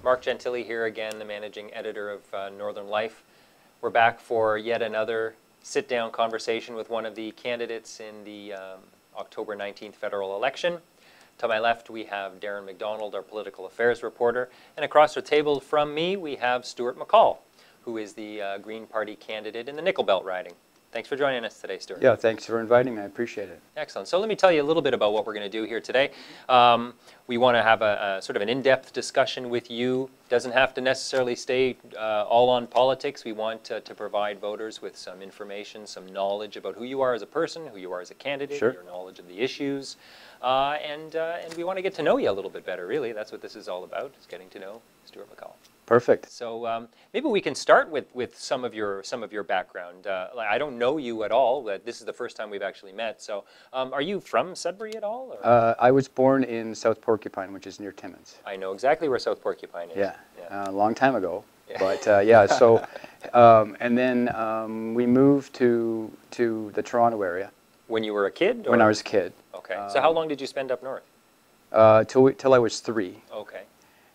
Mark Gentili here again, the managing editor of Northern Life. We're back for yet another sit-down conversation with one of the candidates in the October 19th federal election. To my left, we have Darren McDonald, our political affairs reporter, and across the table from me, we have Stuart McCall, who is the Green Party candidate in the Nickel Belt riding. Thanks for joining us today, Stuart. Yeah, thanks for inviting me. I appreciate it. Excellent. So let me tell you a little bit about what we're going to do here today. We want to have a sort of an in-depth discussion with you. Doesn't have to necessarily stay all on politics. We want to provide voters with some information, some knowledge about who you are as a person, who you are as a candidate, Sure. your knowledge of the issues, and we want to get to know you a little bit better. Really, that's what this is all about: is getting to know Stuart McCall. Perfect. So maybe we can start with some of your background. I don't know you at all. This is the first time we've actually met. So are you from Sudbury at all? Or? I was born in South Porcupine, which is near Timmins. I know exactly where South Porcupine is. Yeah, yeah. A long time ago. Yeah. But yeah, so and then we moved to the Toronto area. When you were a kid? Or? When I was a kid. Okay. So how long did you spend up north? Till I was 3. Okay.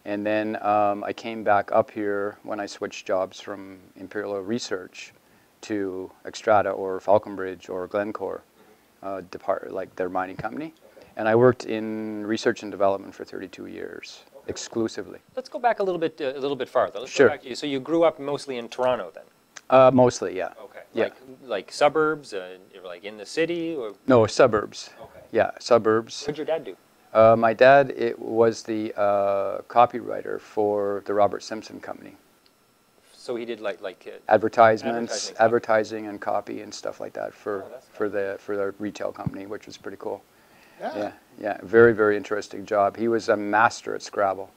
And then I came back up here when I switched jobs from Imperial Oil Research to Xstrata or Falconbridge or Glencore, like their mining company. Okay. And I worked in research and development for 32 years, exclusively. Let's go back a little bit farther. Let's Sure. Go back. So you grew up mostly in Toronto then? Mostly, yeah. Okay. Yeah. Like suburbs, like in the city, or? No, suburbs. Okay. Yeah, suburbs. What did your dad do? My dad was the copywriter for the Robert Simpson Company. So he did like Advertisements, advertising and copy and stuff like that for the retail company, which was pretty cool. Yeah, very, very interesting job. He was a master at Scrabble.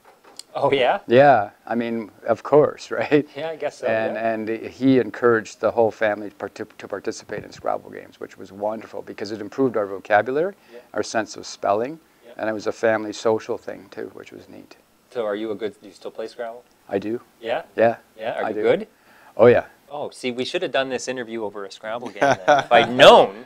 Oh yeah? Yeah, I mean, of course, right? Yeah, I guess so. And he encouraged the whole family to participate in Scrabble games, which was wonderful because it improved our vocabulary, our sense of spelling, and it was a family social thing too, which was neat. So do you still play Scrabble? I do. Yeah? Yeah. Yeah, are you good? Oh yeah. Oh, see, we should have done this interview over a Scrabble game then. If I'd known,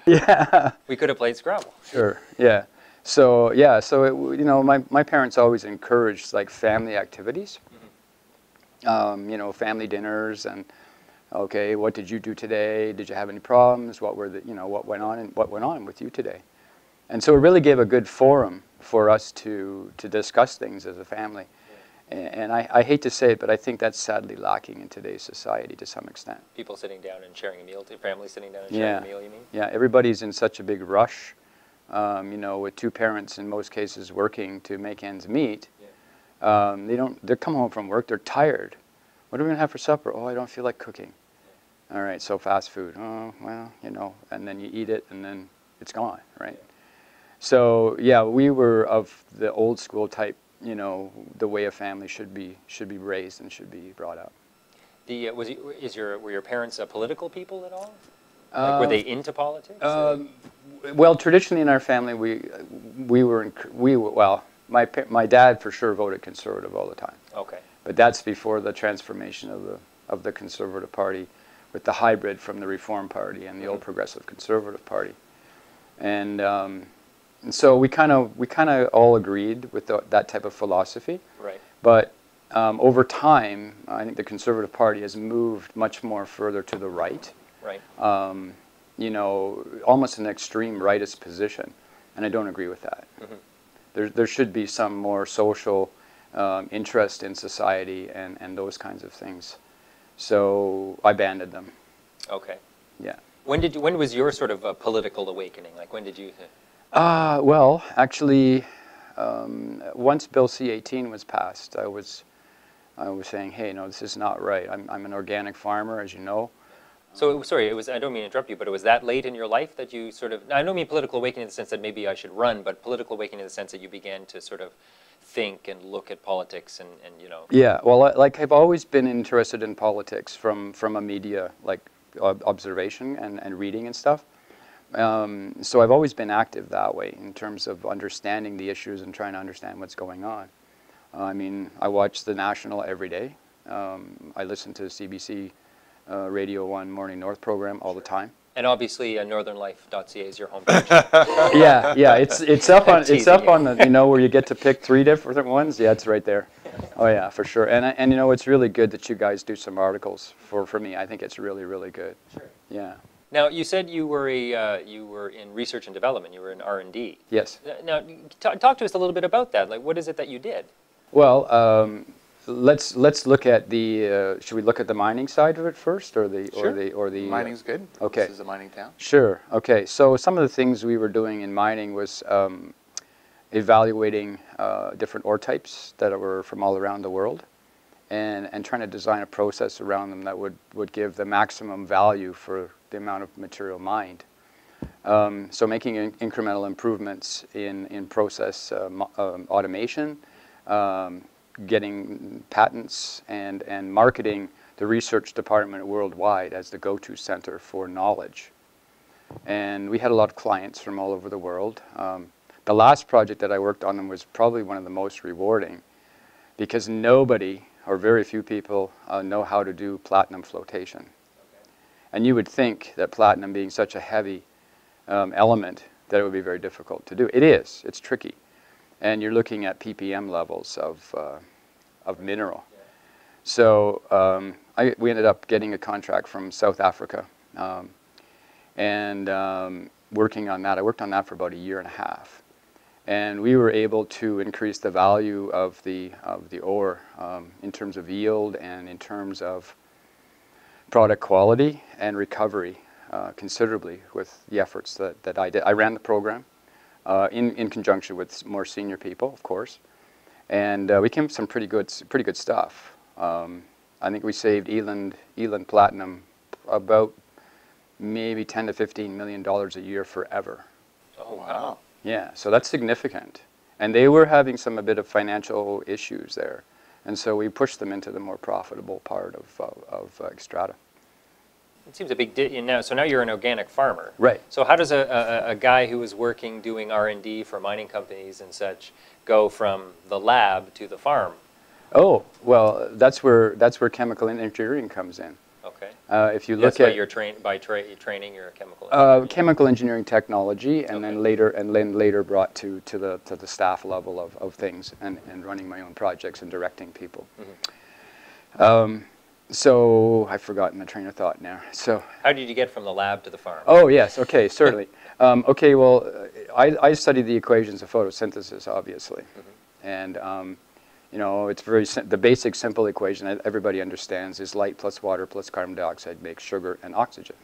we could have played Scrabble. Sure, yeah. So, yeah, so, you know, my parents always encouraged, like, family activities. You know, family dinners and, okay, what did you do today? Did you have any problems? What went on with you today? And so it really gave a good forum for us to discuss things as a family. And I hate to say it, but I think that's sadly lacking in today's society to some extent. People sitting down and sharing a meal, families sitting down and sharing a meal, you mean? Yeah, everybody's in such a big rush, you know, with 2 parents in most cases working to make ends meet. They come home from work, they're tired. What are we going to have for supper? Oh, I don't feel like cooking. All right, so fast food. Oh, well, you know, and then you eat it and then it's gone, right? So, yeah, we were of the old school type, you know, the way a family should be raised and should be brought up. Were your parents political people at all? Like, were they into politics? Well, traditionally in our family, my dad for sure voted Conservative all the time. Okay. But that's before the transformation of the Conservative Party, with the hybrid from the Reform Party and the old Progressive Conservative Party, and so we kind of all agreed with that type of philosophy. Right. But over time, I think the Conservative Party has moved much more further to the right. Right. You know, almost an extreme rightist position, and I don't agree with that. There should be some more social interest in society and those kinds of things. So I banded them. Okay. Yeah. When was your sort of political awakening? Like, when did you? Well, actually, once Bill C-18 was passed, I was saying, hey, no, this is not right. I'm an organic farmer, as you know. So, sorry, I don't mean to interrupt you, but it was that late in your life that you sort of, I don't mean political awakening in the sense that maybe I should run, but political awakening in the sense that you began to sort of think and look at politics and you know. Yeah, well, like I've always been interested in politics from a media, like, observation and reading and stuff. So I've always been active that way in terms of understanding the issues and trying to understand what's going on. I mean, I watch the National every day. I listen to CBC Radio 1 Morning North program all the time. And obviously, NorthernLife.ca is your homepage. Yeah, it's up on Teasing the, you know, where you get to pick 3 different ones. Yeah, it's right there. Oh yeah, for sure. And you know, it's really good that you guys do some articles for me. I think it's really, really good. Sure. Yeah. Now, you said you were you were in research and development. You were in R&D. Yes. Now, talk to us a little bit about that. Like, what is it that you did? Well, let's look at the. Should we look at the mining side of it first, or the Sure. or the Mining's good. Okay. This is a mining town. Sure. Okay. So some of the things we were doing in mining was evaluating different ore types that were from all around the world, and trying to design a process around them that would give the maximum value for the amount of material mined. So making incremental improvements in process automation, getting patents, and marketing the research department worldwide as the go-to center for knowledge. And we had a lot of clients from all over the world. The last project that I worked on was probably one of the most rewarding, because nobody, or very few people, know how to do platinum flotation. And you would think that platinum being such a heavy element that it would be very difficult to do. It is. It's tricky. And you're looking at ppm levels of mineral. So we ended up getting a contract from South Africa and working on that. I worked on that for about 1.5 years. And we were able to increase the value of the ore in terms of yield and in terms of product quality and recovery considerably with the efforts that I did. I ran the program in conjunction with more senior people, of course, and we came up with some pretty good stuff. I think we saved Eland Platinum about maybe $10 to $15 million a year forever. Oh, wow. Yeah, so that's significant. And they were having a bit of financial issues there. And so we pushed them into the more profitable part of Xstrata. It seems a big deal. So now you're an organic farmer. Right. So how does a guy who was working doing R&D for mining companies and such go from the lab to the farm? Oh, well, that's where chemical engineering comes in. Okay. If you look That's why at you're training, you're a chemical engineer. chemical engineering technology, and then later brought to the staff level of things, and running my own projects and directing people. Mm-hmm. So I've forgotten my train of thought now. So how did you get from the lab to the farm? Oh yes, okay, certainly. Okay, well, I studied the equations of photosynthesis, obviously, and you know, it's the basic simple equation that everybody understands is light plus water plus carbon dioxide makes sugar and oxygen.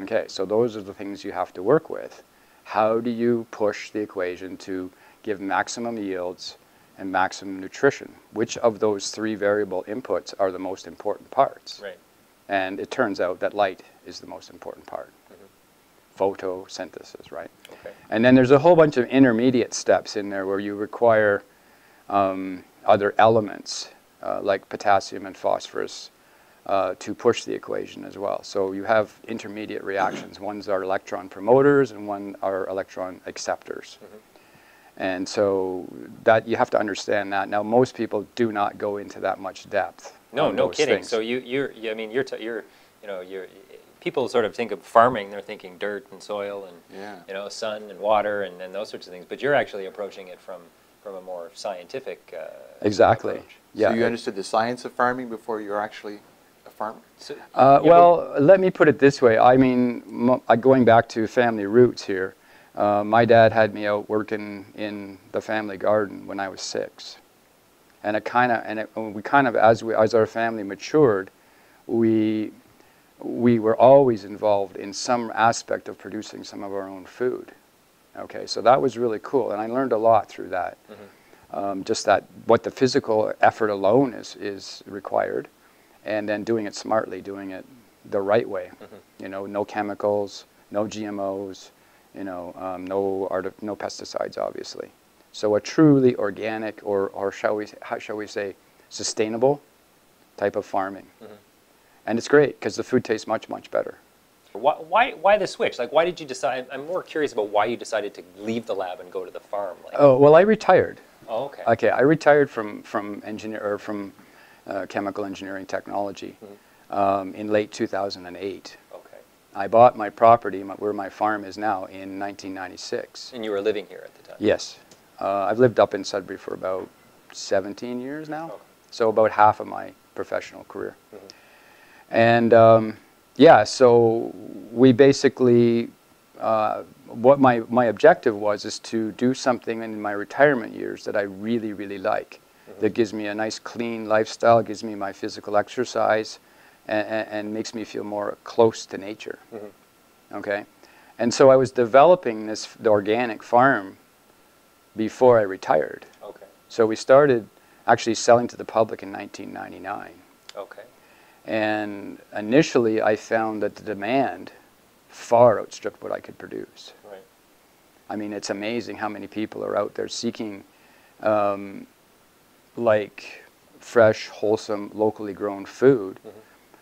Okay, so those are the things you have to work with. How do you push the equation to give maximum yields and maximum nutrition? Which of those 3 variable inputs are the most important parts? Right. And it turns out that light is the most important part. Photosynthesis, right? Okay. And then there's a whole bunch of intermediate steps in there where you require other elements like potassium and phosphorus to push the equation as well. So you have intermediate reactions. One's are electron promoters and one are electron acceptors. And so that you have to understand that. Now most people do not go into that much depth. No kidding. Things. So people sort of think of farming, they're thinking dirt and soil and you know, sun and water and those sorts of things. But you're actually approaching it from a more scientific exactly. approach. Yeah. So you understood the science of farming before you're actually a farmer? So, well, let me put it this way. I mean, going back to family roots here, my dad had me out working in the family garden when I was 6, and as our family matured, we were always involved in some aspect of producing some of our own food. Okay, so that was really cool, and I learned a lot through that. Just that what the physical effort alone is required, and then doing it smartly, doing it the right way. You know, no chemicals, no GMOs, you know, no pesticides, obviously. So a truly organic, or how shall we say, sustainable type of farming, and it's great because the food tastes much, much better. Why the switch? Like, why did you decide? I'm more curious about why you decided to leave the lab and go to the farm. Like, oh well, I retired. Oh, okay. Okay, I retired from chemical engineering technology in late 2008. Okay. I bought my property, where my farm is now, in 1996. And you were living here at the time? Yes. I've lived up in Sudbury for about 17 years now, Okay. so about half of my professional career. Mm-hmm. And yeah, so we basically, what my objective was is to do something in my retirement years that I really, really like, that gives me a nice clean lifestyle, gives me my physical exercise, and makes me feel more close to nature. Okay? And so I was developing the organic farm before I retired. Okay. So we started actually selling to the public in 1999. Okay. And initially I found that the demand far outstripped what I could produce. Right. I mean, it's amazing how many people are out there seeking like fresh, wholesome, locally grown food.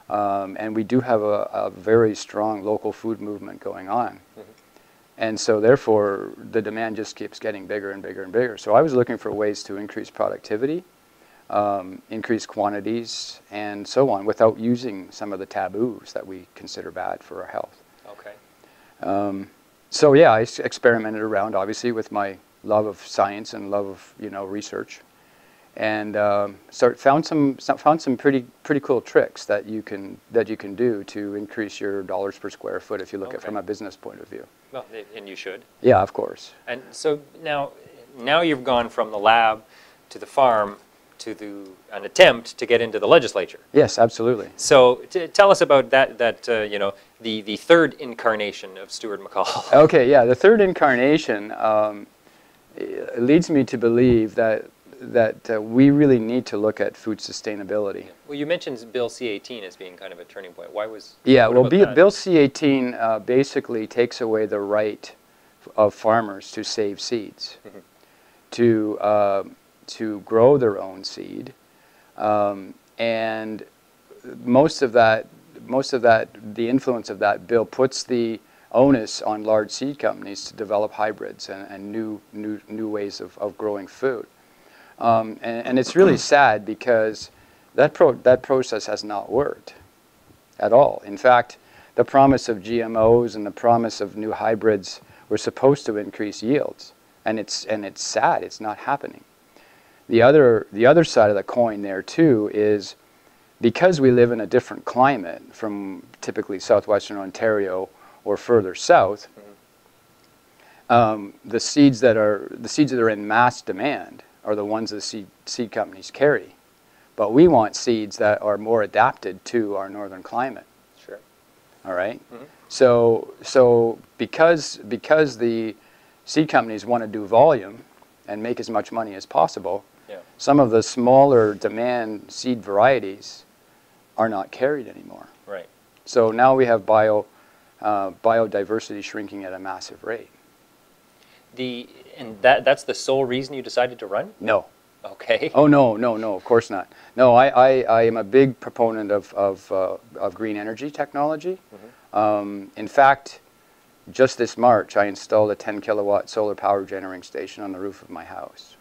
And we do have a very strong local food movement going on. And so therefore, the demand just keeps getting bigger and bigger and bigger. So I was looking for ways to increase productivity, increase quantities, and so on, without using some of the taboos that we consider bad for our health. Okay. So yeah, I experimented around, obviously, with my love of science and love of, research. And found some pretty cool tricks that you can do to increase your dollars per square foot if you look at it from a business point of view. Well, and you should. Yeah, of course. And so now you've gone from the lab to the farm to an attempt to get into the legislature. Yes, absolutely. So tell us about that the third incarnation of Stuart McCall. Okay, yeah, the third incarnation leads me to believe that we really need to look at food sustainability. Well, you mentioned Bill C-18 as being kind of a turning point. Why was... Yeah, well, that? Bill C-18 basically takes away the right of farmers to save seeds, to grow their own seed, and most of that, the influence of that bill puts the onus on large seed companies to develop hybrids and new ways of growing food. And it's really sad because that process has not worked at all. In fact, the promise of GMOs and the promise of new hybrids were supposed to increase yields, and it's sad it's not happening. The other side of the coin there too is because we live in a different climate from typically southwestern Ontario or further south. The seeds that are in mass demand are the ones that seed companies carry. But we want seeds that are more adapted to our northern climate. Sure. All right? So because the seed companies want to do volume and make as much money as possible, some of the smaller demand seed varieties are not carried anymore. Right. So now we have biodiversity shrinking at a massive rate. And that's the sole reason you decided to run? No. Okay. Oh no, of course not. No, I am a big proponent of green energy technology. In fact, just this March, I installed a 10 kilowatt solar power generating station on the roof of my house,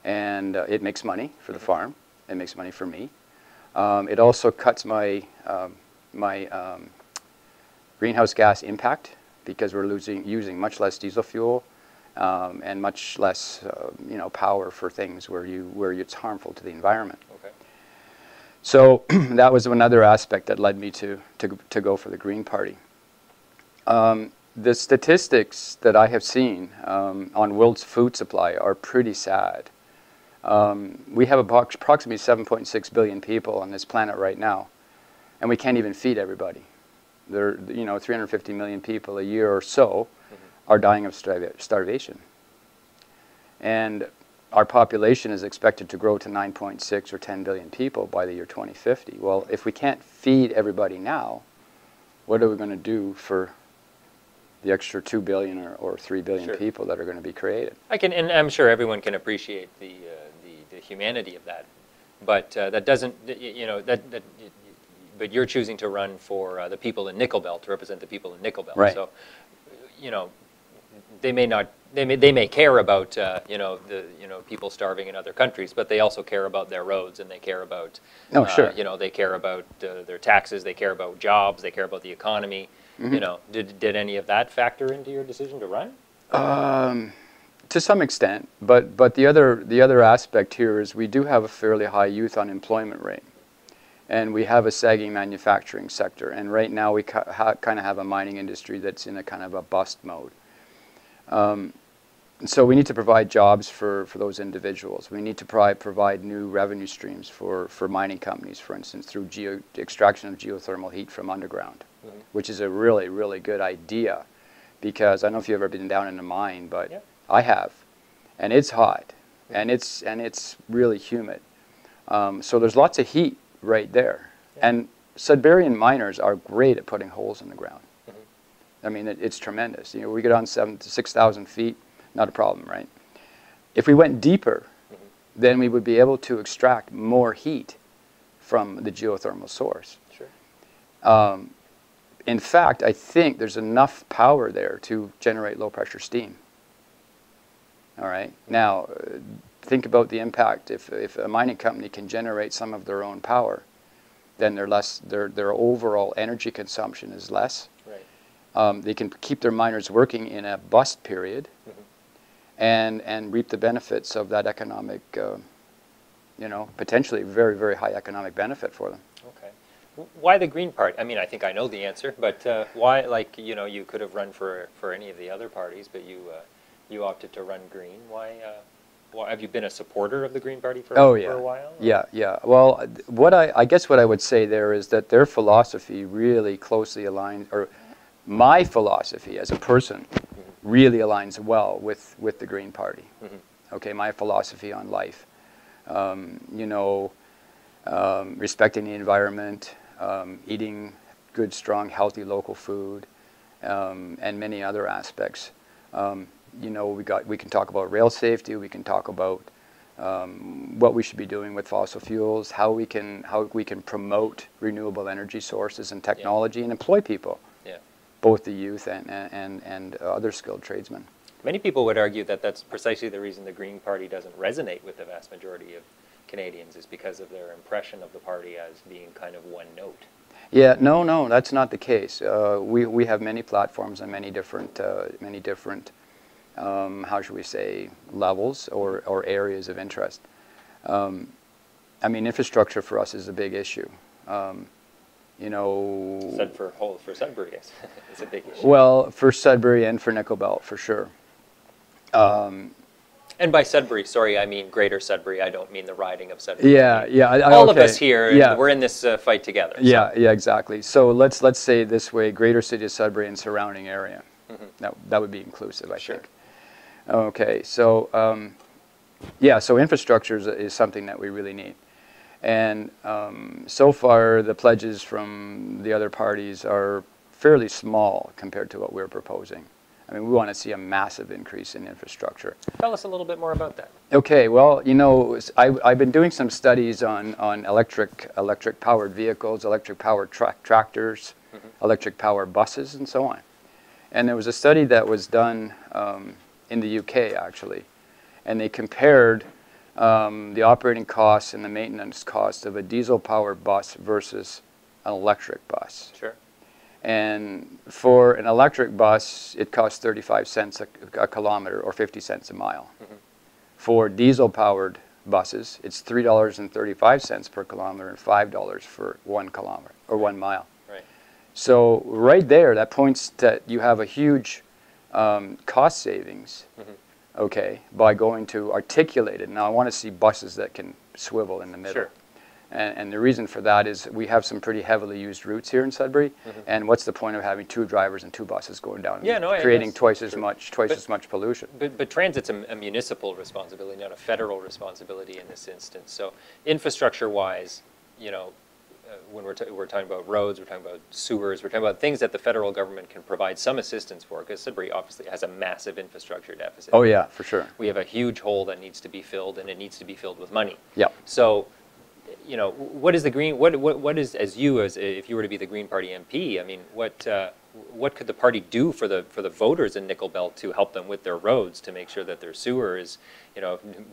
and it makes money for the farm. It makes money for me. It also cuts my greenhouse gas impact because we're using much less diesel fuel and much less power for things where it's harmful to the environment. Okay. So that was another aspect that led me to go for the Green Party. The statistics that I have seen on world's food supply are pretty sad. We have approximately 7.6 billion people on this planet right now, and we can't even feed everybody. There, 350 million people a year or so are dying of starvation. And our population is expected to grow to 9.6 or 10 billion people by the year 2050. Well, if we can't feed everybody now, what are we going to do for the extra 2 billion or 3 billion people that are going to be created? And I'm sure everyone can appreciate the humanity of that, but that doesn't, but you're choosing to run for the people in Nickel Belt, to represent the people in Nickel Belt. Right. So, they may care about people starving in other countries, but they also care about their roads, and they care about they care about their taxes, they care about jobs, they care about the economy. You know, did any of that factor into your decision to run? To some extent, but the other aspect here is we do have a fairly high youth unemployment rate, and we have a sagging manufacturing sector, and right now we kind of have a mining industry that's in a kind of a bust mode. So we need to provide jobs for those individuals. We need to provide new revenue streams for mining companies, for instance, through extraction of geothermal heat from underground, which is a really, really good idea, because I don't know if you've ever been down in a mine, but yeah. I have, and it's hot, and it's really humid. So there's lots of heat right there, and Sudburian miners are great at putting holes in the ground. I mean, it's tremendous. You know, we get on 7,000 to 6,000 feet, not a problem, right? If we went deeper, then we would be able to extract more heat from the geothermal source. Sure. In fact, I think there's enough power there to generate low-pressure steam. All right. Now, think about the impact. If a mining company can generate some of their own power, then their overall energy consumption is less. Right. They can keep their miners working in a bust period, and reap the benefits of that economic, you know, potentially very, very high economic benefit for them. Okay. Why the Green Party? I mean, I think I know the answer, but why? Like, you know, you could have run for any of the other parties, but you opted to run Green. Why have you been a supporter of the Green Party for a while? Or? Yeah. Well, I guess what I would say there is that their philosophy really closely aligns, or my philosophy as a person really aligns well with the Green Party. Okay, my philosophy on life, you know, respecting the environment, eating good, strong, healthy local food, and many other aspects. You know, we can talk about rail safety. We can talk about what we should be doing with fossil fuels, how we can promote renewable energy sources and technology, and employ people. Yeah. Both the youth and other skilled tradesmen. Many people would argue that that's precisely the reason the Green Party doesn't resonate with the vast majority of Canadians, is because of their impression of the party as being kind of one note. Yeah, no, that's not the case. We have many platforms and many different how should we say, levels or areas of interest. I mean, infrastructure for us is a big issue. You know, for Sudbury, yes, it's a big issue. Well, for Sudbury and for Nickel Belt, for sure. And by Sudbury, sorry, I mean Greater Sudbury. I don't mean the riding of Sudbury. Yeah. All of us here, we're in this fight together. So. Yeah, exactly. So let's say this way: Greater City of Sudbury and surrounding area. That would be inclusive, I think. Okay, so so infrastructure is something that we really need. And so far, the pledges from the other parties are fairly small compared to what we're proposing. I mean, we want to see a massive increase in infrastructure. Tell us a little bit more about that. Okay, well, you know, I've been doing some studies on electric-powered vehicles, electric-powered tractors, electric-powered buses, and so on. And there was a study that was done in the UK, actually, and they compared the operating costs and the maintenance costs of a diesel-powered bus versus an electric bus. Sure. And for an electric bus, it costs 35 cents a kilometer or 50 cents a mile. For diesel-powered buses, it's $3.35 per kilometer and $5 for 1 kilometer or 1 mile. Right. So right there, that points that you have a huge cost savings. Okay, by going to articulated. Now I want to see buses that can swivel in the middle. Sure. And the reason for that is we have some pretty heavily used routes here in Sudbury, and what's the point of having 2 drivers and 2 buses going down, creating twice as much pollution? But transit's a municipal responsibility, not a federal responsibility in this instance. So infrastructure-wise, you know, when we're talking about roads, we're talking about sewers, we're talking about things that the federal government can provide some assistance for, because Sudbury obviously has a massive infrastructure deficit. Oh yeah, for sure. We have a huge hole that needs to be filled, and it needs to be filled with money. Yeah. So, what is the Green? What is, as if you were to be the Green Party MP? I mean, what what could the party do for the voters in Nickel Belt to help them with their roads, to make sure that their sewer is,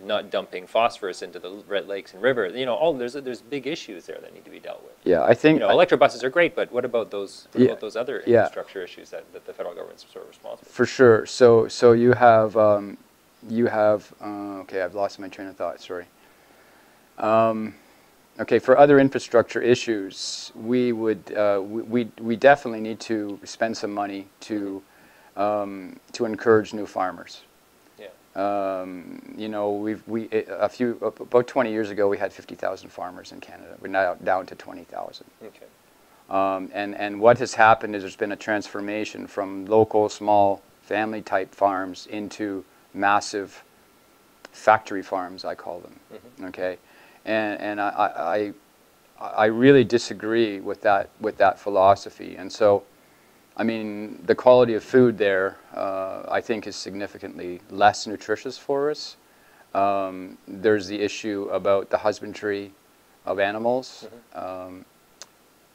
not dumping phosphorus into the Red Lakes and river? There's big issues there that need to be dealt with. Yeah, I think electric buses are great, but what about those other infrastructure issues that the federal government's sort of responsible for? For sure. So you have okay, I've lost my train of thought. Sorry. Okay, for other infrastructure issues, we definitely need to spend some money to encourage new farmers. Yeah. About 20 years ago we had 50,000 farmers in Canada. We're now down to 20,000. Okay. And what has happened is there's been a transformation from local, small, family-type farms into massive factory farms, I call them. Mm-hmm. Okay. And I really disagree with that philosophy. And so, I mean, the quality of food there, I think, is significantly less nutritious for us. There's the issue about the husbandry of animals, mm-hmm.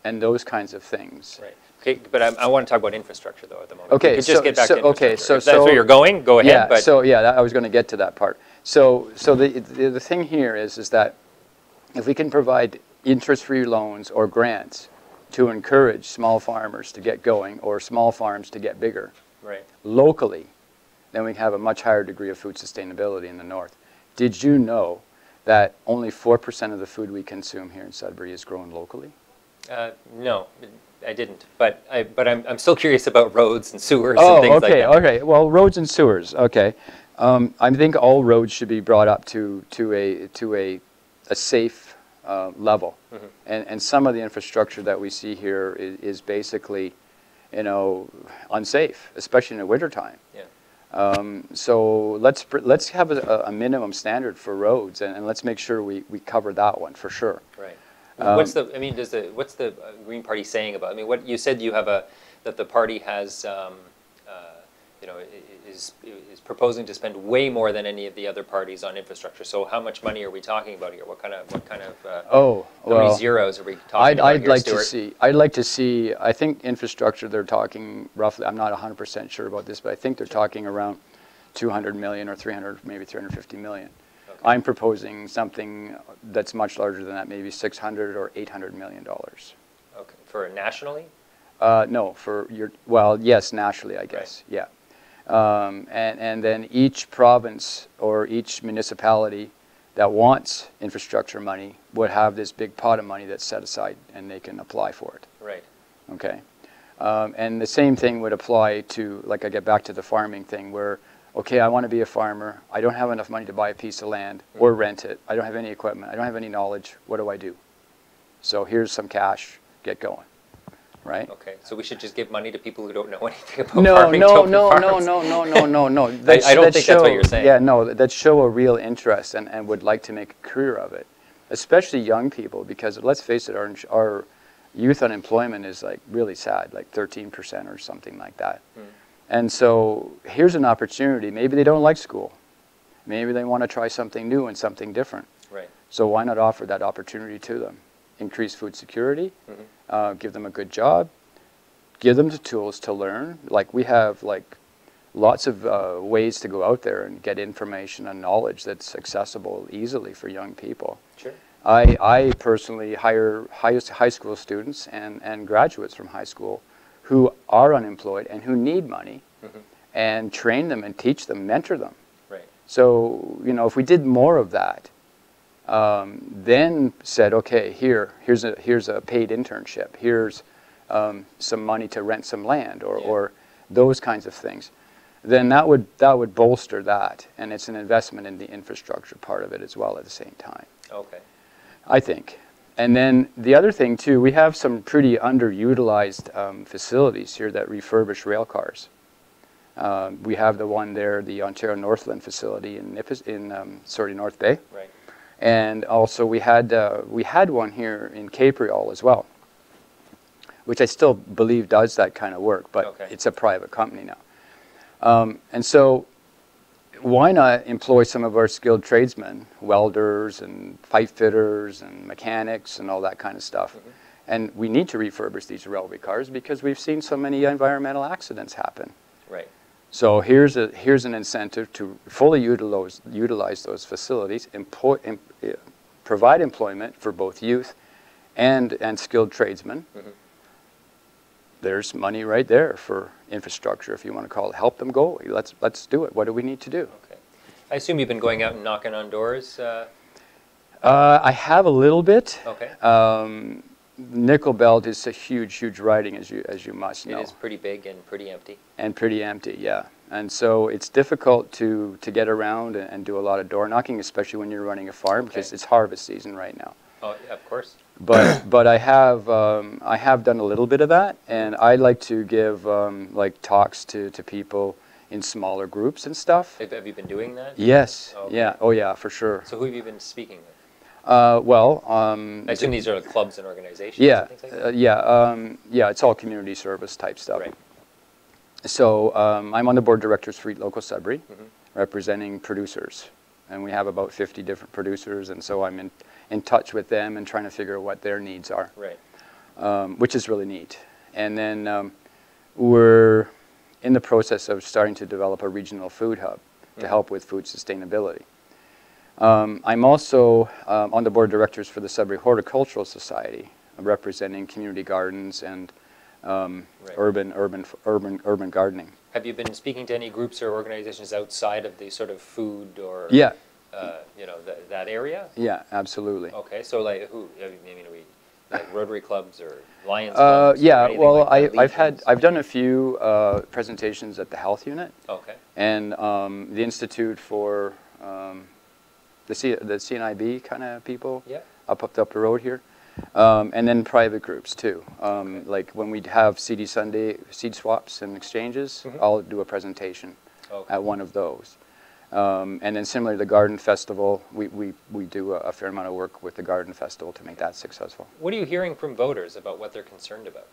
And those kinds of things. Right. Okay, but I want to talk about infrastructure, though, at the moment. Okay, just get back to infrastructure. Okay, if that's where you're going, go ahead. Yeah, but I was going to get to that part. So the thing here is that if we can provide interest-free loans or grants to encourage small farmers to get going or small farms to get bigger, right, locally, then we have a much higher degree of food sustainability in the north. Did you know that only 4% of the food we consume here in Sudbury is grown locally? No, I didn't. But I'm still curious about roads and sewers and things like that. Okay. Well, roads and sewers. Okay. I think all roads should be brought up to a safe level, mm-hmm. and some of the infrastructure that we see here is basically, unsafe, especially in the wintertime. Yeah. So let's have a minimum standard for roads, and let's make sure we cover that one for sure. Right. What's the Green Party saying about? I mean, what you said that the party has. Is proposing to spend way more than any of the other parties on infrastructure. So how much money are we talking about here? What kind of how many zeros are we talking about here, Stuart? I'd like to see. I think infrastructure, they're talking roughly. I'm not 100% sure about this, but I think they're talking around 200 million or 300, maybe 350 million. Okay. I'm proposing something that's much larger than that, maybe 600 or 800 million dollars. Okay, for nationally? No, yes, nationally, I guess. Right. Yeah. And then each province or each municipality that wants infrastructure money would have this big pot of money that's set aside, and they can apply for it. Right. Okay. And the same thing would apply to, like, I get back to the farming thing where, okay, I want to be a farmer. I don't have enough money to buy a piece of land or rent it. I don't have any equipment. I don't have any knowledge. What do I do? So here's some cash. Get going. Right? Okay, so we should just give money to people who don't know anything about farming. No. I don't think that's what you're saying. Yeah, no, that show a real interest and would like to make a career of it, especially young people, because let's face it, our youth unemployment is like really sad, like 13% or something like that. And so here's an opportunity. Maybe they don't like school. Maybe they want to try something new and something different. Right. So why not offer that opportunity to them? Increase food security, give them a good job, give them the tools to learn. Like we have lots of ways to go out there and get information and knowledge that's accessible easily for young people. Sure. I personally hire high school students and graduates from high school who are unemployed and who need money, and train them and teach them, mentor them. Right. So, if we did more of that, then said, okay, here's a paid internship. Here's some money to rent some land, or those kinds of things. Then that would bolster that, and it's an investment in the infrastructure part of it as well at the same time. Okay. I think. And then the other thing too, we have some pretty underutilized facilities here that refurbish rail cars. We have the one there, the Ontario Northland facility in North Bay. Right. And also we had one here in Capreol as well, which I still believe does that kind of work, but it's a private company now. And so why not employ some of our skilled tradesmen, welders and pipe fitters and mechanics and all that kind of stuff, And we need to refurbish these railway cars because we've seen so many environmental accidents happen. Right. So here's an incentive to fully utilize those facilities, provide employment for both youth and skilled tradesmen. Mm-hmm. There's money right there for infrastructure, if you want to call it. Help them go. Let's do it. What do we need to do? Okay. I assume you've been going out and knocking on doors. I have a little bit. Okay. Nickel Belt is a huge riding, as you must know. It is pretty big and pretty empty. And pretty empty, yeah. And so it's difficult to get around and do a lot of door knocking, especially when you're running a farm, because it's harvest season right now. Oh, yeah, of course. But I have done a little bit of that, and I like to give like talks to people in smaller groups and stuff. Have you been doing that? Yes. Okay. Yeah. Oh yeah, for sure. So who have you been speaking with? I assume these are like clubs and organizations. Yeah, and things like that? yeah. It's all community service type stuff. Right. So I'm on the board of directors for Eat Local Sudbury, Mm-hmm. representing producers, and we have about 50 different producers, and so I'm in touch with them and trying to figure out what their needs are, Right. which is really neat. And then we're in the process of starting to develop a regional food hub to help with food sustainability. I'm also on the board of directors for the Sudbury Horticultural Society, representing community gardens and urban gardening. Have you been speaking to any groups or organizations outside of the sort of food or Yeah. That area? Yeah, absolutely. Okay, so like who? I mean, like Rotary clubs or Lions clubs? Or Yeah, anything well, like that, I've done a few presentations at the health unit. Okay. And the Institute for the CNIB kind of people. Yeah. Up the road here. And then private groups too. Like when we have CD Sunday seed swaps and exchanges, I'll do a presentation at one of those. And then similar to the Garden Festival, we do a fair amount of work with the Garden Festival to make that successful. What are you hearing from voters about what they're concerned about?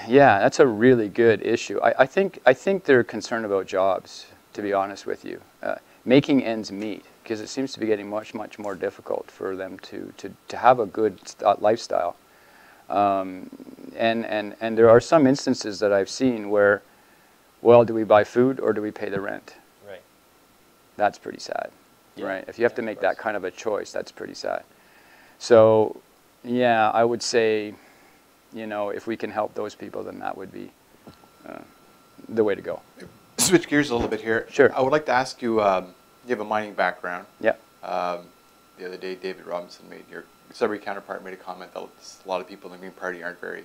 Yeah, that's a really good issue. I think they're concerned about jobs, to be honest with you. Making ends meet, because it seems to be getting much more difficult for them to have a good lifestyle. And there are some instances that I've seen where, well, do we buy food or do we pay the rent? Right. That's pretty sad, right? If you have to make that kind of a choice, that's pretty sad. So, yeah, I would say, if we can help those people, then that would be the way to go. Switch gears a little bit here. Sure. I would like to ask you, you have a mining background. Yeah. The other day, David Robinson, your Sudbury counterpart, made a comment that a lot of people in the Green Party aren't very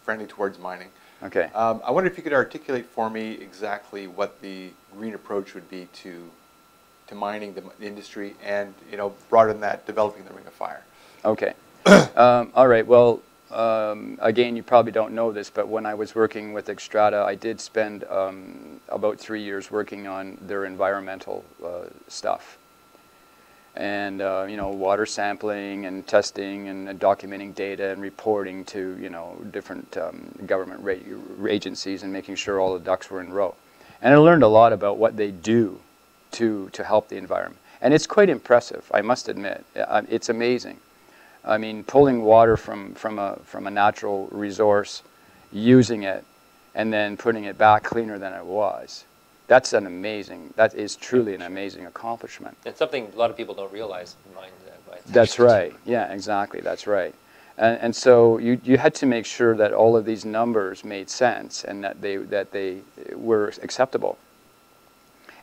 friendly towards mining. Okay. I wonder if you could articulate for me exactly what the green approach would be to mining, the industry, and broader than that, developing the Ring of Fire. Okay. All right. Well, again, you probably don't know this, but when I was working with Xstrata, I did spend about 3 years working on their environmental stuff. And, water sampling and testing and documenting data and reporting to, different government agencies and making sure all the ducks were in a row. And I learned a lot about what they do to help the environment. And it's quite impressive, I must admit. It's amazing. I mean, pulling water from a natural resource, using it, and then putting it back cleaner than it was. That is truly an amazing accomplishment. It's something a lot of people don't realize. That's right. Yeah, exactly. That's right. And so you had to make sure that all of these numbers made sense and that they were acceptable.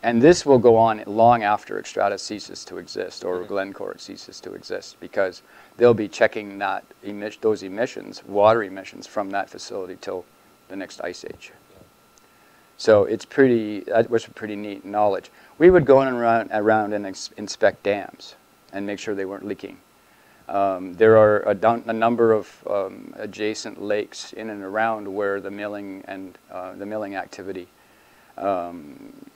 And this will go on long after Xstrata ceases to exist or Glencore ceases to exist, because they'll be checking those emissions, water emissions, from that facility till the next ice age. So that was pretty neat knowledge. We would go around and inspect dams and make sure they weren't leaking. There are a number of adjacent lakes in and around where the milling activity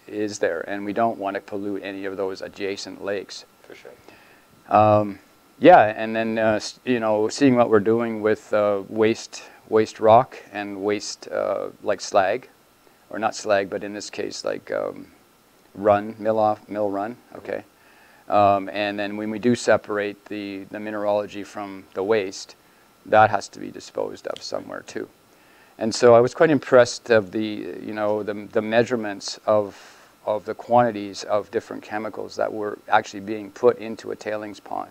is there, and we don't want to pollute any of those adjacent lakes. For sure. Yeah, and then seeing what we're doing with waste rock and waste like slag, or not slag, but in this case like mill run. Okay, And then when we do separate the mineralogy from the waste, that has to be disposed of somewhere too. And so I was quite impressed of the measurements of the quantities of different chemicals that were actually being put into a tailings pond.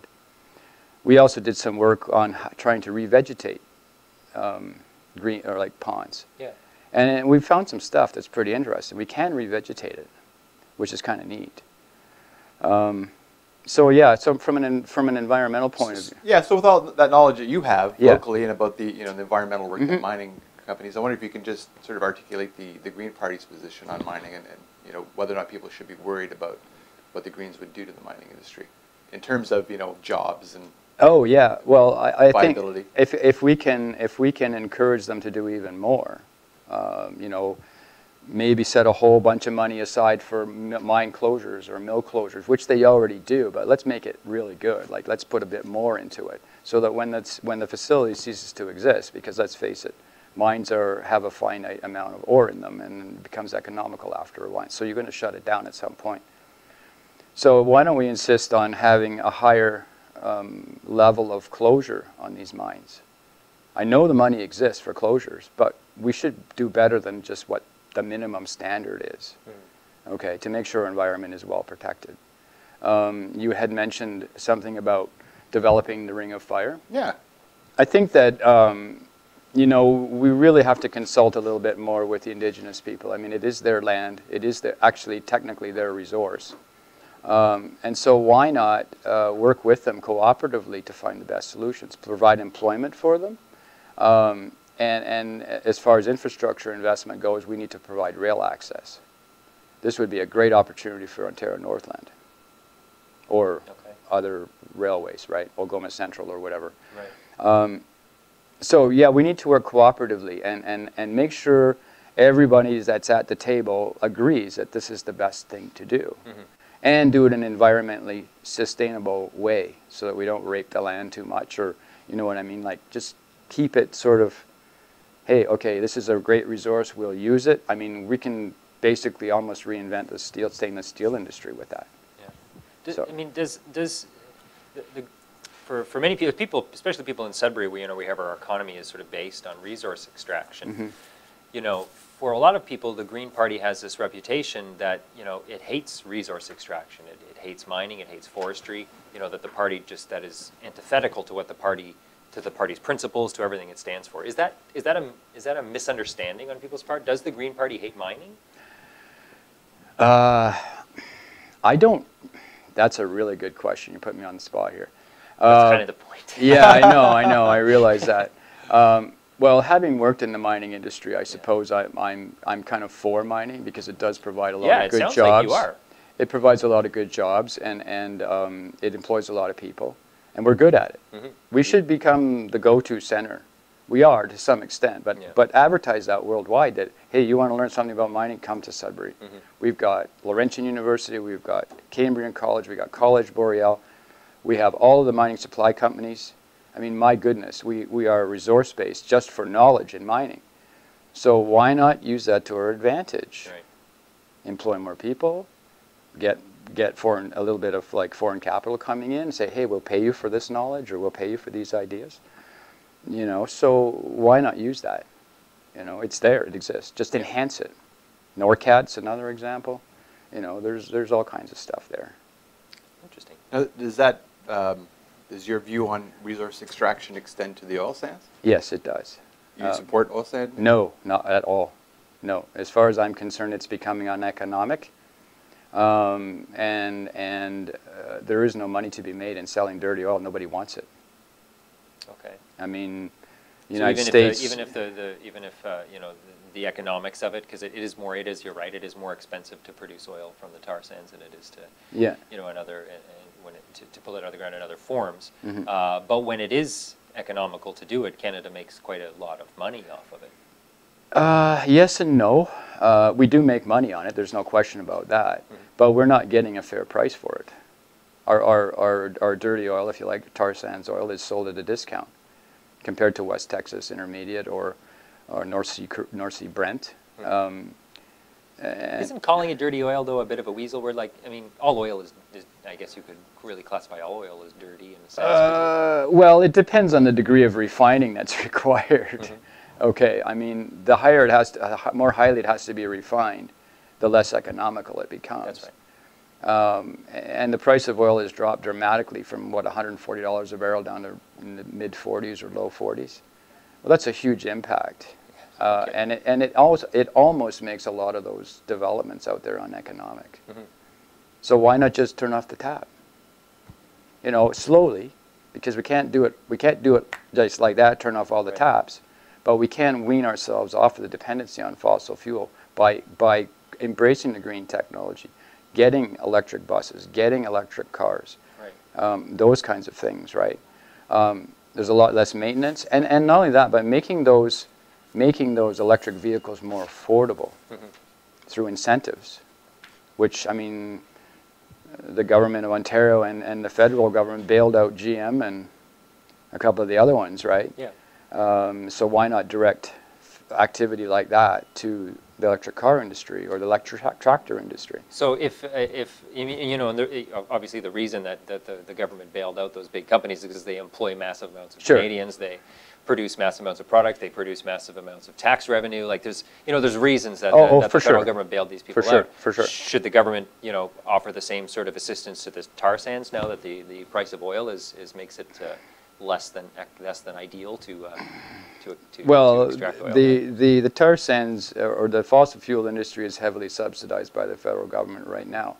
We also did some work on trying to revegetate green or like ponds. Yeah. And we found some stuff that's pretty interesting. We can revegetate it, which is kind of neat. So yeah, so from an environmental point of view. Yeah, so with all that knowledge that you have Yeah. locally and about the the environmental work that mining companies, I wonder if you can just sort of articulate the Green Party's position on mining and whether or not people should be worried about what the Greens would do to the mining industry in terms of jobs and. Oh yeah, well I think viability. if we can encourage them to do even more, maybe set a whole bunch of money aside for mine closures or mill closures, which they already do, but let's make it really good. Like let's put a bit more into it, so that when the facility ceases to exist, because let's face it, mines have a finite amount of ore in them, and it becomes economical after a while. So you're going to shut it down at some point. So why don't we insist on having a higher level of closure on these mines? I know the money exists for closures, but we should do better than just what the minimum standard is, okay, to make sure our environment is well protected. You had mentioned something about developing the Ring of Fire. Yeah. I think that, we really have to consult a little bit more with the Indigenous people. I mean, it is their land. It is actually technically their resource. And so why not work with them cooperatively to find the best solutions, provide employment for them. And as far as infrastructure investment goes, we need to provide rail access. This would be a great opportunity for Ontario Northland or other railways, right? Algoma Central or whatever. Right. So yeah, we need to work cooperatively and make sure everybody that's at the table agrees that this is the best thing to do. And do it in an environmentally sustainable way so that we don't rape the land too much, or you know what I mean? Like just keep it sort of, hey, okay, this is a great resource, we'll use it. I mean, we can basically almost reinvent the stainless steel industry with that. Yeah. I mean, for many people, especially people in Sudbury, we have our economy is sort of based on resource extraction. For a lot of people, the Green Party has this reputation that, it hates resource extraction. It hates mining, it hates forestry, that the party that is antithetical to the party's principles, to everything it stands for. Is that a misunderstanding on people's part? Does the Green Party hate mining? I don't. That's a really good question. You put me on the spot here. That's kind of the point. Yeah, I know. I realize that. Well, having worked in the mining industry, I suppose I'm kind of for mining because it does provide a lot of good jobs. Yeah, it sounds like you are. It provides a lot of good jobs, and it employs a lot of people, and we're good at it. We should become the go-to center. We are to some extent, but advertise that worldwide that, hey, you want to learn something about mining, come to Sudbury. We've got Laurentian University, we've got Cambrian College, we've got College Boreal, we have all of the mining supply companies. I mean, my goodness, we are resource-based just for knowledge in mining. So why not use that to our advantage? Right. Employ more people, get a little bit of foreign capital coming in, say, hey, we'll pay you for this knowledge or we'll pay you for these ideas. So why not use that? It's there, it exists. Just enhance it. NORCAD's another example. There's all kinds of stuff there. Interesting. Now, does your view on resource extraction extend to the oil sands? Yes, it does. You support oil sands? No, not at all. No. As far as I'm concerned, it's becoming uneconomic. And there is no money to be made in selling dirty oil. Nobody wants it. Okay. I mean, United States. Even if the economics of it, because you're right, it is more expensive to produce oil from the tar sands than it is to to pull it out of the ground in other forms. But when it is economical to do it, Canada makes quite a lot of money off of it. Yes and no. We do make money on it. There's no question about that. But we're not getting a fair price for it. Our dirty oil, if you like, tar sands oil, is sold at a discount compared to West Texas Intermediate or North Sea Brent. Isn't calling it dirty oil, though, a bit of a weasel word? Like, I mean, all oil is I guess you could really classify all oil as dirty in a sense. Well, it depends on the degree of refining that's required. Okay, I mean, the higher it has to, more highly it has to be refined, the less economical it becomes. That's right. And the price of oil has dropped dramatically from, what, $140 a barrel down to in the mid-40s or low 40s. Well, that's a huge impact. And it almost makes a lot of those developments out there uneconomic. So why not just turn off the tap? You know, slowly, because we can't do it just like that, turn off all the taps, but we can wean ourselves off of the dependency on fossil fuel by embracing the green technology, getting electric buses, getting electric cars, those kinds of things, right? There's a lot less maintenance, and not only that, but making those electric vehicles more affordable through incentives, which, I mean, the government of Ontario and the federal government bailed out GM and a couple of the other ones, right? Yeah. So why not direct activity like that to the electric car industry or the electric tractor industry? So if you know, and obviously the reason that the government bailed out those big companies is because they employ massive amounts of Canadians, they produce massive amounts of product, they produce massive amounts of tax revenue. Like there's reasons that, that the federal government bailed these people out. For sure. Should the government, offer the same sort of assistance to the tar sands now that the price of oil makes it less than ideal to extract oil? The tar sands or the fossil fuel industry is heavily subsidized by the federal government right now.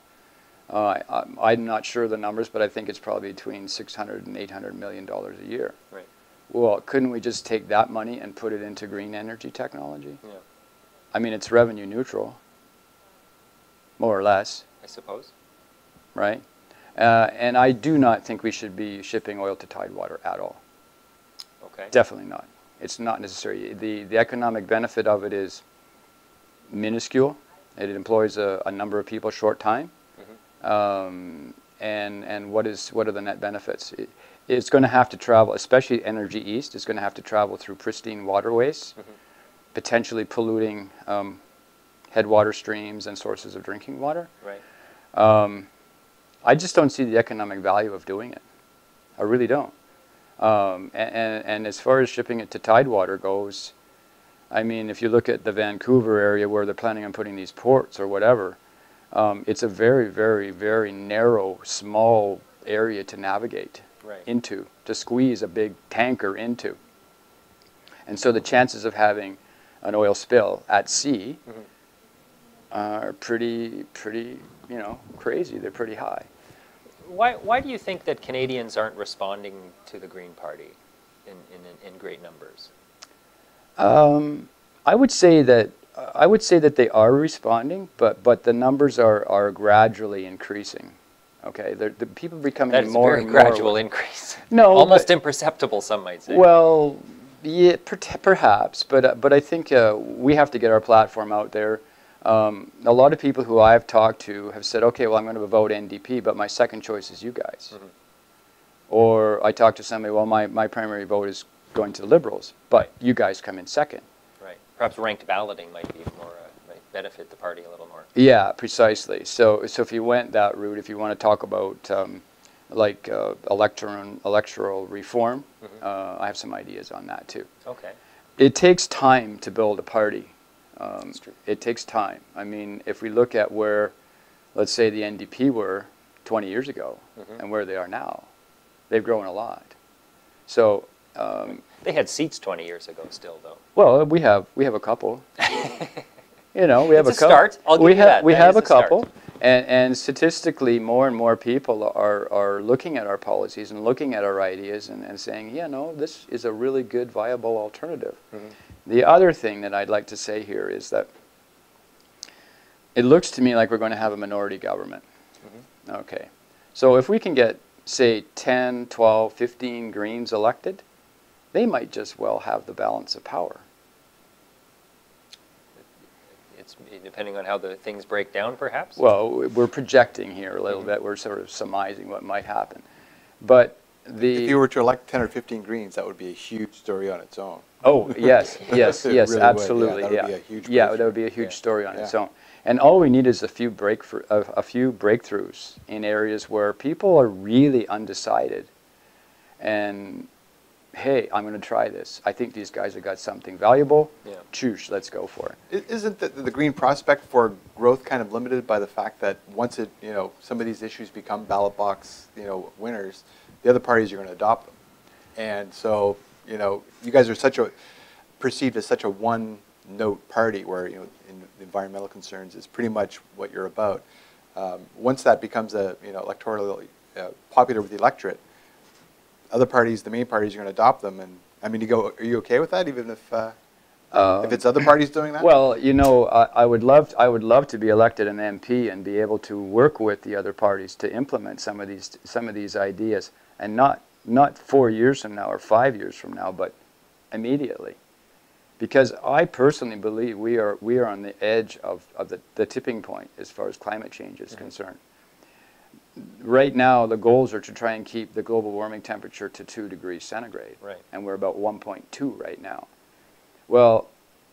I'm not sure the numbers, but I think it's probably between $600 and $800 million a year. Right. Well, couldn't we just take that money and put it into green energy technology? Yeah. I mean, it's revenue neutral, more or less. I suppose. Right? And I do not think we should be shipping oil to Tidewater at all. Okay. Definitely not. It's not necessary. The economic benefit of it is minuscule. It employs a number of people short time. And what are the net benefits? It's going to have to travel, especially Energy East, it's going to have to travel through pristine waterways, potentially polluting headwater streams and sources of drinking water. Right. I just don't see the economic value of doing it. I really don't. And as far as shipping it to Tidewater goes, I mean, if you look at the Vancouver area where they're planning on putting these ports or whatever, it's a very, very, very narrow, small area to navigate into, to squeeze a big tanker into. And so the chances of having an oil spill at sea are pretty, crazy. They're pretty high. Why do you think that Canadians aren't responding to the Green Party in great numbers? I would say that they are responding, but the numbers are gradually increasing. Okay, the people are becoming that is more a very and more gradual increase. No, almost imperceptible, some might say. Well, yeah, perhaps, but I think we have to get our platform out there. A lot of people who I've talked to have said, okay, well, I'm going to vote NDP, but my second choice is you guys. Or I talked to somebody, well, my primary vote is going to the Liberals, but you guys come in second. Right. Perhaps ranked balloting might be more, might benefit the party a little more. Yeah, precisely. So if you went that route, if you want to talk about electoral reform, I have some ideas on that too. Okay. It takes time to build a party. It takes time. I mean, if we look at where, let's say, the NDP were 20 years ago and where they are now, they've grown a lot. So they had seats 20 years ago still, though. Well, we have a couple. We have a start. I'll give you that. We have a couple. And statistically, more and more people are looking at our policies and looking at our ideas and saying, yeah, no, this is a really good, viable alternative. The other thing that I'd like to say here is that it looks to me like we're going to have a minority government. Okay. So if we can get, say, 10, 12, 15 Greens elected, they might just well have the balance of power. It's depending on how the things break down, perhaps? Well, we're projecting here a little bit. We're sort of surmising what might happen. But if you were to elect 10 or 15 Greens, that would be a huge story on its own. Oh, yes, yes, It really absolutely. would. Yeah, that would be a huge that would be a huge story on its own. And all we need is a few breakthroughs in areas where people are really undecided. And hey, I'm going to try this. I think these guys have got something valuable. Yeah. Choosh, let's go for it. Isn't the green prospect for growth kind of limited by the fact that once it, some of these issues become ballot box, winners, the other parties are going to adopt them, and so you guys are perceived as such a one-note party where in environmental concerns is pretty much what you're about. Once that becomes electorally popular with the electorate, other parties, the main parties, are going to adopt them. And I mean, are you okay with that, even if it's other parties doing that? Well, I would love to be elected an MP and be able to work with the other parties to implement some of these ideas, and not 4 years from now or 5 years from now, but immediately. Because I personally believe we are on the edge of the tipping point as far as climate change is concerned. Right now, the goals are to try and keep the global warming temperature to 2 degrees centigrade, right. And we're about 1.2 right now. Well,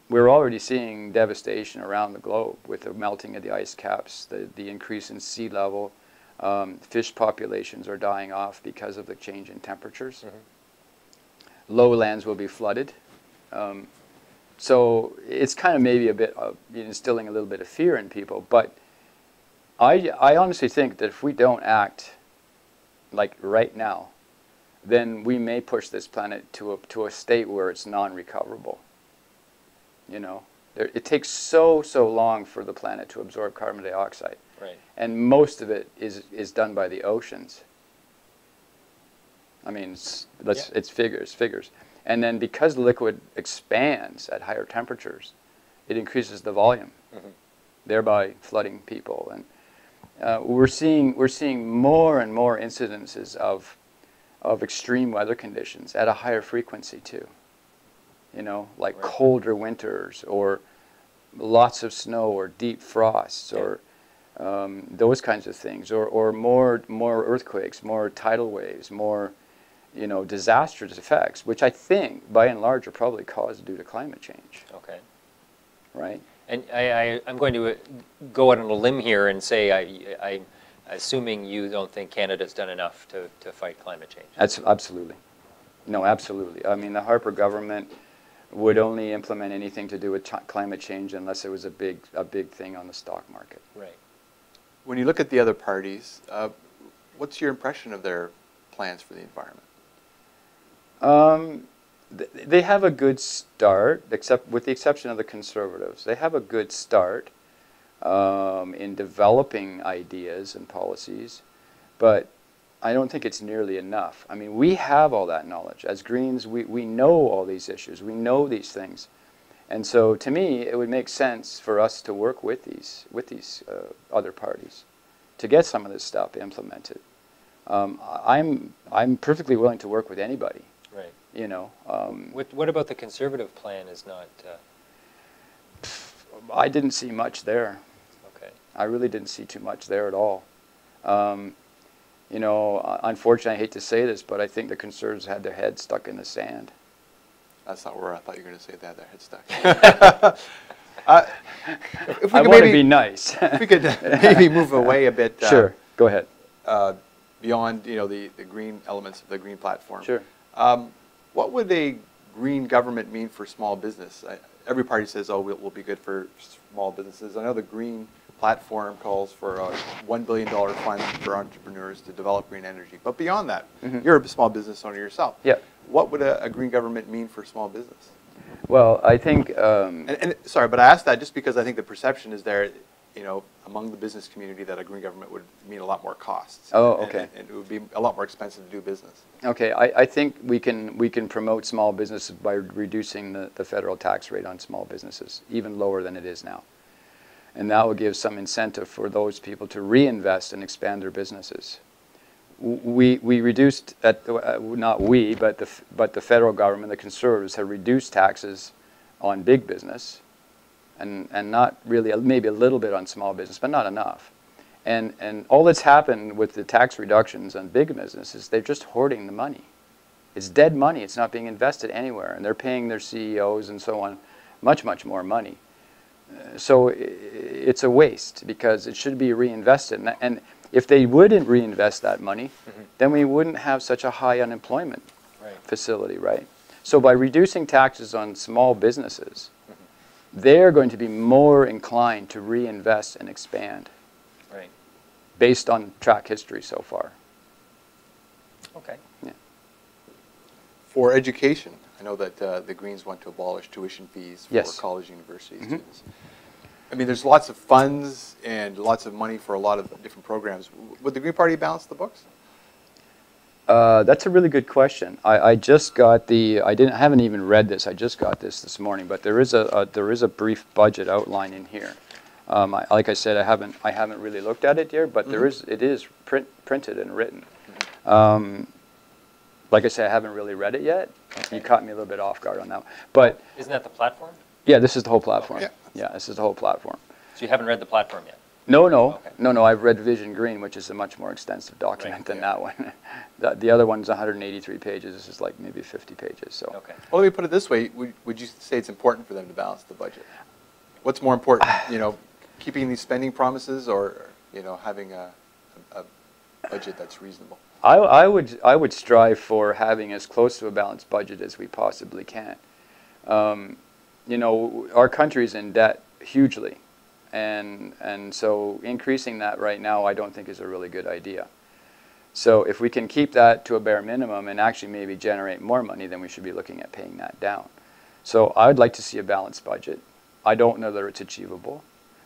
we're already seeing devastation around the globe with the melting of the ice caps, the increase in sea level. Fish populations are dying off because of the change in temperatures. Mm-hmm. Lowlands will be flooded. So it's kind of maybe a bit of instilling a little bit of fear in people, but I honestly think that if we don't act like right now, then we may push this planet to a state where it's non-recoverable. It takes so long for the planet to absorb carbon dioxide, right. And most of it is done by the oceans. I mean, it's figures. And then because the liquid expands at higher temperatures, it increases the volume, mm-hmm. thereby flooding people. And we're seeing more and more incidences of extreme weather conditions at a higher frequency too. Like right. colder winters or lots of snow or deep frosts, yeah. or those kinds of things, or more earthquakes, more tidal waves, more disastrous effects, which I think by and large are probably caused due to climate change. Okay. Right. And I'm going to go out on a limb here and say I'm assuming you don't think Canada's done enough to fight climate change. That's absolutely. No, absolutely. I mean, the Harper government would only implement anything to do with climate change unless it was a big thing on the stock market. Right. When you look at the other parties, what's your impression of their plans for the environment? They have a good start, except with the exception of the Conservatives. They have a good start in developing ideas and policies, but I don't think it's nearly enough. I mean, we have all that knowledge. As Greens, we know all these issues. We know these things. And so to me, it would make sense for us to work with these other parties to get some of this stuff implemented. I'm perfectly willing to work with anybody. Right. What about the Conservative plan is not... I didn't see much there. Okay. I really didn't see too much there at all. Unfortunately, I hate to say this, but I think the Conservatives had their head stuck in the sand. That's not where I thought you were going to say that, their head stuck. I want to be nice. If we could maybe move away a bit. Sure, go ahead. Beyond the green elements of the green platform. Sure. What would a green government mean for small business? Every party says, oh, we'll be good for small businesses. I know the green platform calls for a $1 billion fund for entrepreneurs to develop green energy. But beyond that, mm-hmm. you're a small business owner yourself. Yeah. What would a green government mean for small business? Well, I think... sorry, but I asked that just because I think the perception is there, among the business community that a green government would mean a lot more costs. Oh, okay. And it would be a lot more expensive to do business. Okay, I think we can promote small businesses by reducing the federal tax rate on small businesses, even lower than it is now. And that will give some incentive for those people to reinvest and expand their businesses. We reduced, not we, but the federal government, the Conservatives, have reduced taxes on big business, and not really, maybe a little bit on small business, but not enough. And all that's happened with the tax reductions on big business is they're just hoarding the money. It's dead money. It's not being invested anywhere, and they're paying their CEOs and so on much more money. So it's a waste because it should be reinvested. And if they wouldn't reinvest that money, then we wouldn't have such a high unemployment facility, right? So by reducing taxes on small businesses, they're going to be more inclined to reinvest and expand, based on track history so far. Okay. Yeah. For education, I know that the Greens want to abolish tuition fees for Yes. college and university students. I mean, there's lots of funds and lots of money for a lot of different programs. Would the Green Party balance the books? That's a really good question. I just got the, I haven't even read this. I just got this morning, but there is a brief budget outline in here. Like I said, I haven't really looked at it yet, but it is printed and written. Like I said, I haven't really read it yet. Okay. You caught me a little bit off guard on that one. But isn't that the platform? Yeah, this is the whole platform. Okay. Yeah, this is the whole platform. So you haven't read the platform yet? No. Okay. No. I've read Vision Green, which is a much more extensive document than that one. The other one's 183 pages. This is like maybe 50 pages. So. Okay. Well, let me put it this way: would you say it's important for them to balance the budget? What's more important, keeping these spending promises, or having a budget that's reasonable? I would strive for having as close to a balanced budget as we possibly can. Our country's in debt hugely, and so increasing that right now I don't think is a really good idea. So if we can keep that to a bare minimum and actually maybe generate more money, then we should be looking at paying that down. So I would like to see a balanced budget. I don't know that it's achievable,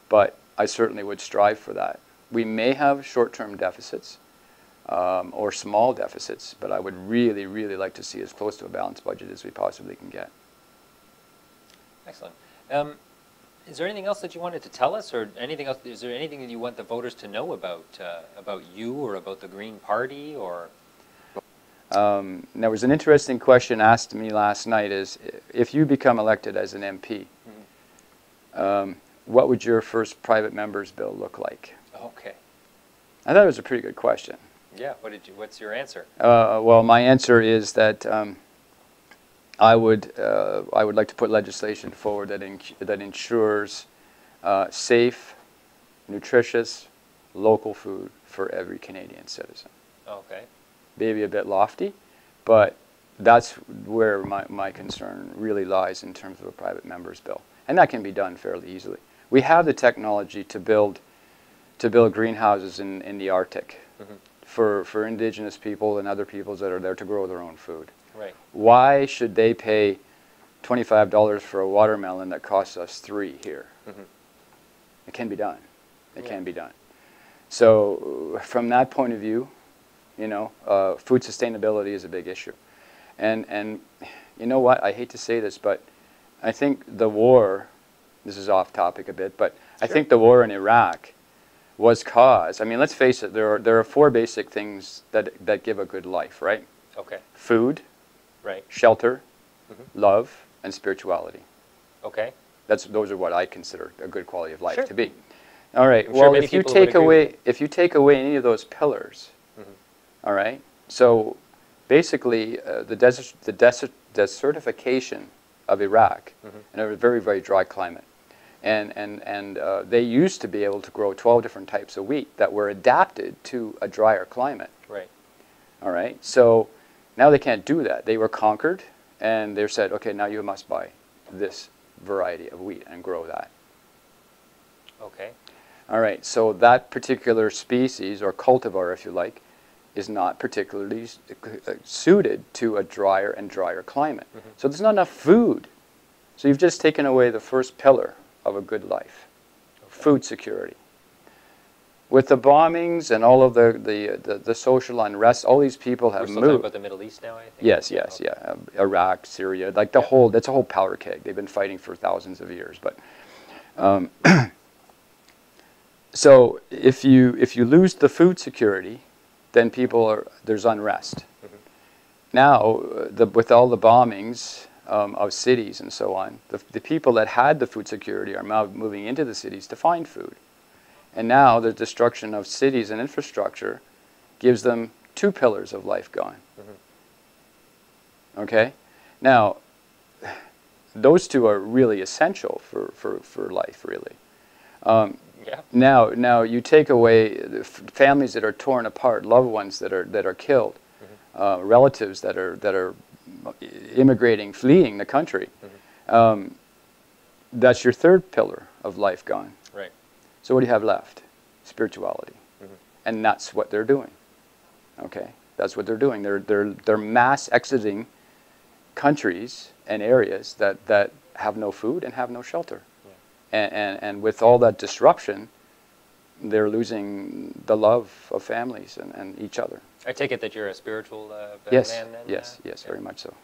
but I certainly would strive for that. We may have short-term deficits. Or small deficits, but I would really, really like to see as close to a balanced budget as we possibly can get. Excellent. Is there anything else that you wanted to tell us, or anything else? Is there anything that you want the voters to know about you or about the Green Party, or? There was an interesting question asked to me last night: is if you become elected as an MP, what would your first private member's bill look like? Okay. I thought it was a pretty good question. Yeah. What's your answer? Well, my answer is that I would like to put legislation forward that ensures safe, nutritious, local food for every Canadian citizen. Okay. Maybe a bit lofty, but that's where my concern really lies in terms of a private member's bill, and that can be done fairly easily. We have the technology to build greenhouses in the Arctic. For indigenous people and other peoples that are there to grow their own food. Right. Why should they pay $25 for a watermelon that costs us $3 here? It can be done. It can be done. So from that point of view, food sustainability is a big issue. And you know what? I hate to say this, but I think the war, this is off topic a bit, but I think the war in Iraq was caused, I mean, let's face it, there are four basic things that give a good life, right? Okay. Food, right. Shelter, love, and spirituality. Okay. Those are what I consider a good quality of life to be. All right. I'm well, sure if you take away any of those pillars, all right. So basically, the desertification of Iraq in a very, very dry climate. And they used to be able to grow 12 different types of wheat that were adapted to a drier climate. Right. All right. So now they can't do that. They were conquered, and they said, okay, now you must buy this variety of wheat and grow that. Okay. All right. So that particular species, or cultivar, if you like, is not particularly suited to a drier and drier climate. So there's not enough food. So you've just taken away the first pillar of a good life, food security. With the bombings and all of the social unrest, all these people have moved. We're still talking about the Middle East now, I think? Yes, yeah. Iraq, Syria, like that's a whole powder keg. They've been fighting for thousands of years. But so if you lose the food security, then there's unrest. Now, with all the bombings of cities and so on, the people that had the food security are now moving into the cities to find food. And now the destruction of cities and infrastructure gives them two pillars of life gone. Okay? Now, those two are really essential for life, really. Yeah. Now you take away the families that are torn apart, loved ones that are killed, relatives that are immigrating, fleeing the country. That's your third pillar of life gone. Right. So what do you have left? Spirituality, and that's what they're doing. Okay, that's what they're doing. They're mass exiting countries and areas that have no food and have no shelter. And with all that disruption, they're losing the love of families and each other. I take it that you're a spiritual Yes, man then? yes, Yeah. very much so.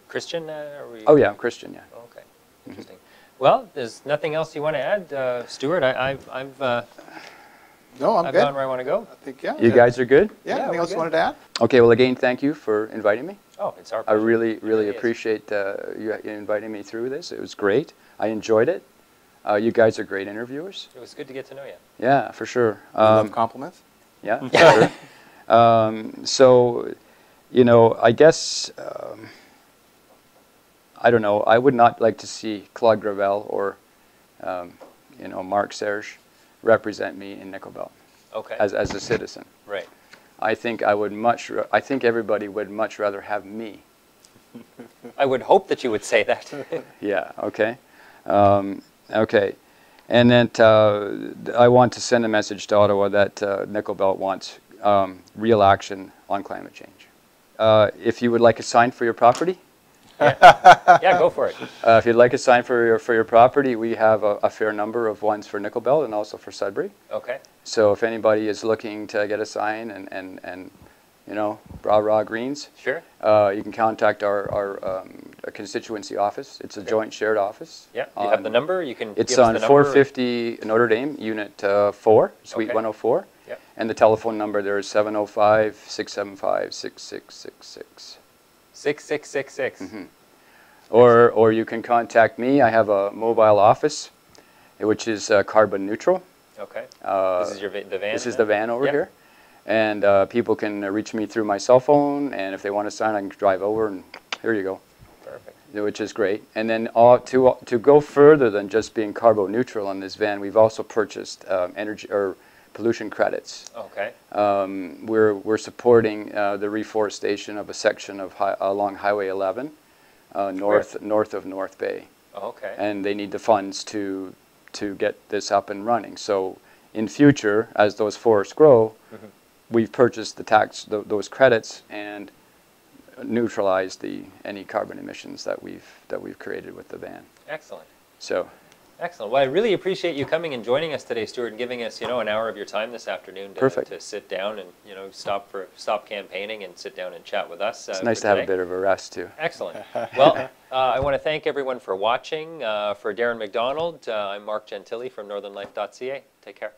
Christian? Or were you? Oh yeah, I'm Christian, yeah. Okay, interesting. Well, there's nothing else you want to add, Stuart? I've No, I'm I've good. gone where I want to go. I think, yeah. You guys are good? Yeah, Yeah, anything we're else you good. wanted to add? Okay, well again, thank you for inviting me. Oh, it's our I pleasure. really really is. appreciate you inviting me through this. It was great. I enjoyed it. You guys are great interviewers. It was good to get to know you. Yeah, for sure. We love compliments. Yeah, for sure. So, you know, I guess, I don't know, I would not like to see Claude Gravel or, you know, Mark Serge represent me in Nickel Belt Okay. as a citizen. Right. I think I think everybody would much rather have me. I would hope that you would say that. Yeah, okay. Okay. And then I want to send a message to Ottawa that Nickel Belt wants real action on climate change. If you would like a sign for your property, Yeah, go for it. if you'd like a sign for your property, we have a fair number of ones for Nickel Belt and also for Sudbury. Okay. So if anybody is looking to get a sign and you know, rah greens, Sure. you can contact our constituency office. It's a joint shared office. Yeah. You have the number. You can. It's give us on the number. 450 Notre Dame, Unit 4, Suite Okay. 104. Yep. And the telephone number there is 705-675-6666. 6666. Or you can contact me. I have a mobile office, which is carbon neutral. Okay. This is the van. This is then? the van over Yep. here. And people can reach me through my cell phone, and if they want a sign, I can drive over, and here you go. Perfect. Which is great. And then to go further than just being carbon neutral on this van, we've also purchased energy or pollution credits. Okay. We're supporting the reforestation of a section of along Highway 11, north of North Bay. Okay. And they need the funds to get this up and running. So in future, as those forests grow, we've purchased those credits and neutralized any carbon emissions that we've created with the van. Excellent. So. Excellent. Well, I really appreciate you coming and joining us today, Stuart, and giving us, an hour of your time this afternoon to sit down and, stop campaigning and sit down and chat with us. It's nice to have a bit of a rest too. Excellent. Well, I want to thank everyone for watching. For Darren McDonald, I'm Mark Gentili from NorthernLife.ca. Take care.